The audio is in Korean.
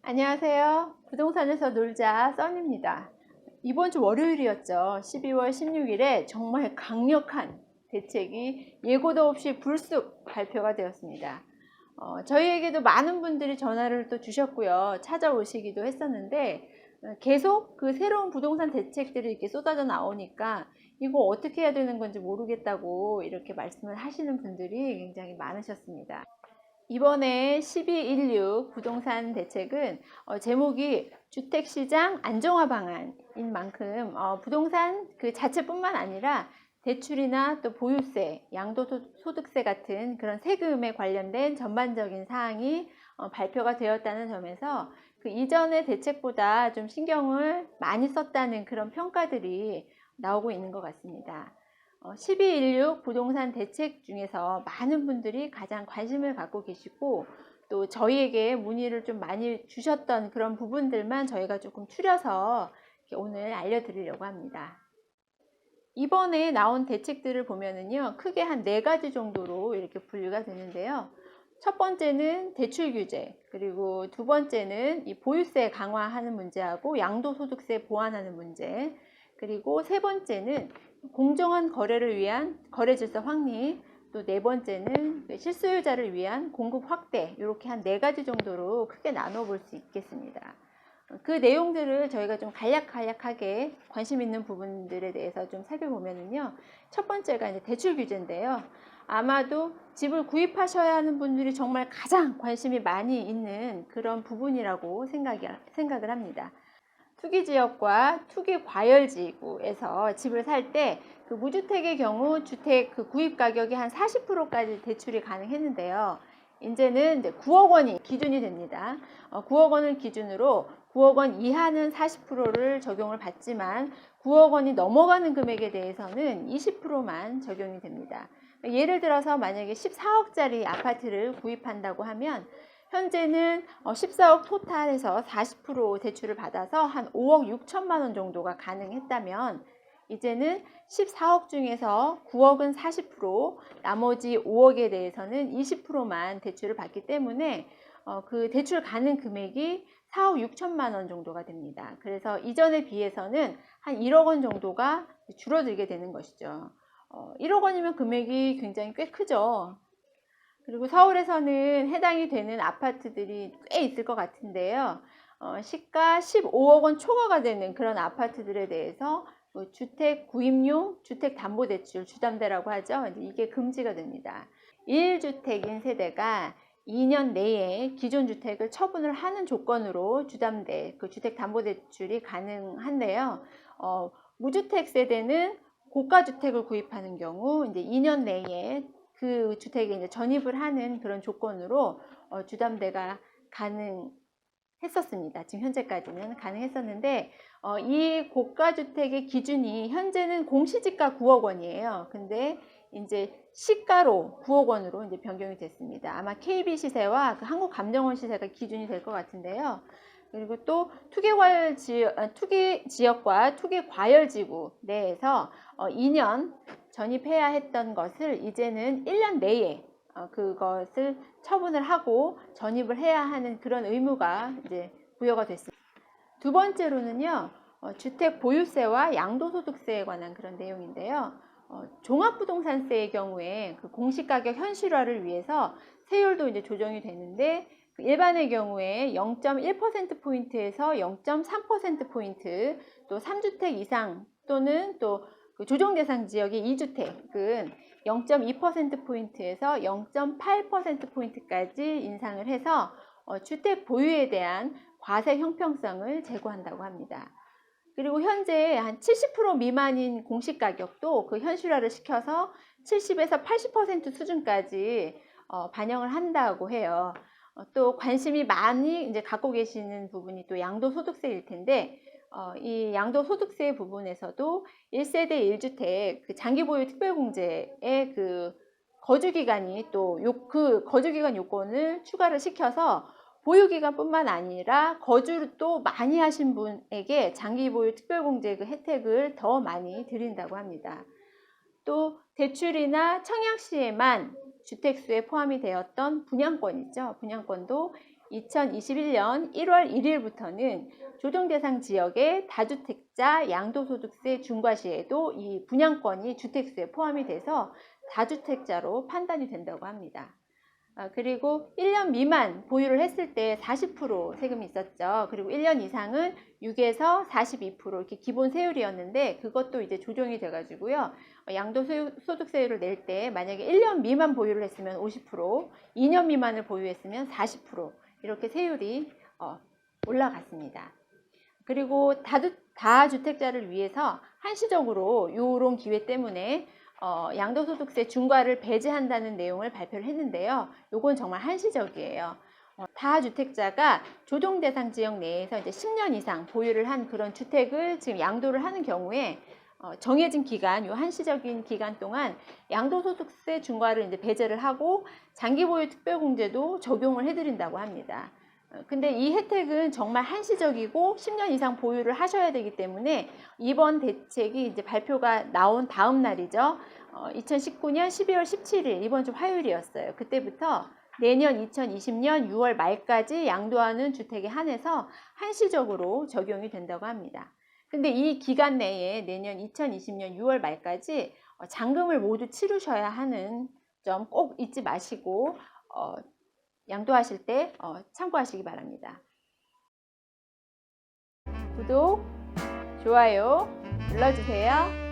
안녕하세요. 부동산에서 놀자 써니입니다. 이번 주 월요일이었죠. 12월 16일에 정말 강력한 대책이 예고도 없이 불쑥 발표가 되었습니다. 저희에게도 많은 분들이 전화를 또 주셨고요. 찾아오시기도 했었는데 계속 그 새로운 부동산 대책들이 이렇게 쏟아져 나오니까 이거 어떻게 해야 되는 건지 모르겠다고 이렇게 말씀을 하시는 분들이 굉장히 많으셨습니다. 이번에 1216 부동산 대책은 제목이 주택시장 안정화 방안인 만큼 부동산 그 자체뿐만 아니라 대출이나 또 보유세, 양도소득세 같은 그런 세금에 관련된 전반적인 사항이 발표가 되었다는 점에서 그 이전의 대책보다 좀 신경을 많이 썼다는 그런 평가들이 나오고 있는 것 같습니다. 1216 부동산 대책 중에서 많은 분들이 가장 관심을 갖고 계시고 또 저희에게 문의를 좀 많이 주셨던 그런 부분들만 저희가 조금 추려서 오늘 알려드리려고 합니다. 이번에 나온 대책들을 보면은요, 크게 한 4가지 정도로 이렇게 분류가 되는데요. 첫 번째는 대출 규제, 그리고 두 번째는 이 보유세 강화하는 문제하고 양도소득세 보완하는 문제, 그리고 세 번째는 공정한 거래를 위한 거래 질서 확립, 또 네 번째는 실수요자를 위한 공급 확대, 이렇게 한 4가지 정도로 크게 나눠 볼 수 있겠습니다. 그 내용들을 저희가 좀 간략하게 관심 있는 부분들에 대해서 좀 살펴보면요. 첫 번째가 이제 대출 규제인데요. 아마도 집을 구입하셔야 하는 분들이 정말 가장 관심이 많이 있는 그런 부분이라고 생각을 합니다. 투기지역과 투기과열지구에서 집을 살 때 그 무주택의 경우 주택 그 구입 가격이 한 40%까지 대출이 가능했는데요. 이제는 9억 원이 기준이 됩니다. 9억 원을 기준으로 9억 원 이하는 40%를 적용을 받지만 9억 원이 넘어가는 금액에 대해서는 20%만 적용이 됩니다. 예를 들어서 만약에 14억짜리 아파트를 구입한다고 하면 현재는 14억 토탈에서 40% 대출을 받아서 한 5억 6천만 원 정도가 가능했다면 이제는 14억 중에서 9억은 40%, 나머지 5억에 대해서는 20%만 대출을 받기 때문에 그 대출 가능 금액이 4억 6천만 원 정도가 됩니다. 그래서 이전에 비해서는 한 1억 원 정도가 줄어들게 되는 것이죠. 1억 원이면 금액이 굉장히 꽤 크죠. 그리고 서울에서는 해당이 되는 아파트들이 꽤 있을 것 같은데요. 시가 15억 원 초과가 되는 그런 아파트들에 대해서 주택 구입용 주택담보대출 주담대라고 하죠. 이게 금지가 됩니다. 1주택인 세대가 2년 내에 기존 주택을 처분을 하는 조건으로 주담대, 그 주택담보대출이 가능한데요. 무주택 세대는 고가주택을 구입하는 경우 이제 2년 내에 그 주택에 이제 전입을 하는 그런 조건으로 주담대가 가능했었습니다. 지금 현재까지는 가능했었는데 이 고가주택의 기준이 현재는 공시지가 9억 원이에요. 근데 이제 시가로 9억 원으로 이제 변경이 됐습니다. 아마 KB 시세와 그 한국감정원 시세가 기준이 될 것 같은데요. 그리고 또 투기 지역과 투기 과열지구 내에서 2년 전입해야 했던 것을 이제는 1년 내에 그것을 처분을 하고 전입을 해야 하는 그런 의무가 이제 부여가 됐습니다. 두 번째로는요, 주택 보유세와 양도소득세에 관한 그런 내용인데요. 종합부동산세의 경우에 그 공시가격 현실화를 위해서 세율도 이제 조정이 되는데 일반의 경우에 0.1%포인트에서 0.3%포인트, 또 3주택 이상 또는 또 그 조정 대상 지역의 2주택은 0.2%포인트에서 0.8%포인트까지 인상을 해서 주택 보유에 대한 과세 형평성을 제고한다고 합니다. 그리고 현재 한 70% 미만인 공시가격도 그 현실화를 시켜서 70에서 80% 수준까지 반영을 한다고 해요. 또 관심이 많이 이제 갖고 계시는 부분이 또 양도소득세일 텐데 이 양도소득세 부분에서도 1세대 1주택 그 장기보유 특별공제의 그 거주기간이 또 그 거주기간 요건을 추가를 시켜서 보유기간뿐만 아니라 거주를 또 많이 하신 분에게 장기보유 특별공제 그 혜택을 더 많이 드린다고 합니다. 또 대출이나 청약시에만 주택수에 포함이 되었던 분양권 있죠. 분양권도 2021년 1월 1일부터는 조정대상 지역의 다주택자 양도소득세 중과 시에도 이 분양권이 주택수에 포함이 돼서 다주택자로 판단이 된다고 합니다. 그리고 1년 미만 보유를 했을 때 40% 세금이 있었죠. 그리고 1년 이상은 6에서 42% 이렇게 기본 세율이었는데 그것도 이제 조정이 돼가지고요. 양도소득세율을 낼 때 만약에 1년 미만 보유를 했으면 50%, 2년 미만을 보유했으면 40% 이렇게 세율이 올라갔습니다. 그리고 다주택자를 위해서 한시적으로 이런 기회 때문에 양도소득세 중과를 배제한다는 내용을 발표를 했는데요. 이건 정말 한시적이에요. 다주택자가 조정대상 지역 내에서 이제 10년 이상 보유를 한 그런 주택을 지금 양도를 하는 경우에 정해진 기간, 이 한시적인 기간 동안 양도소득세 중과를 이제 배제를 하고 장기보유 특별공제도 적용을 해드린다고 합니다. 근데 이 혜택은 정말 한시적이고 10년 이상 보유를 하셔야 되기 때문에 이번 대책이 이제 발표가 나온 다음 날이죠. 2019년 12월 17일 이번 주 화요일이었어요. 그때부터 내년 2020년 6월 말까지 양도하는 주택에 한해서 한시적으로 적용이 된다고 합니다. 근데 이 기간 내에 내년 2020년 6월 말까지 잔금을 모두 치르셔야 하는 점 꼭 잊지 마시고 양도하실 때 참고하시기 바랍니다. 구독, 좋아요 눌러주세요.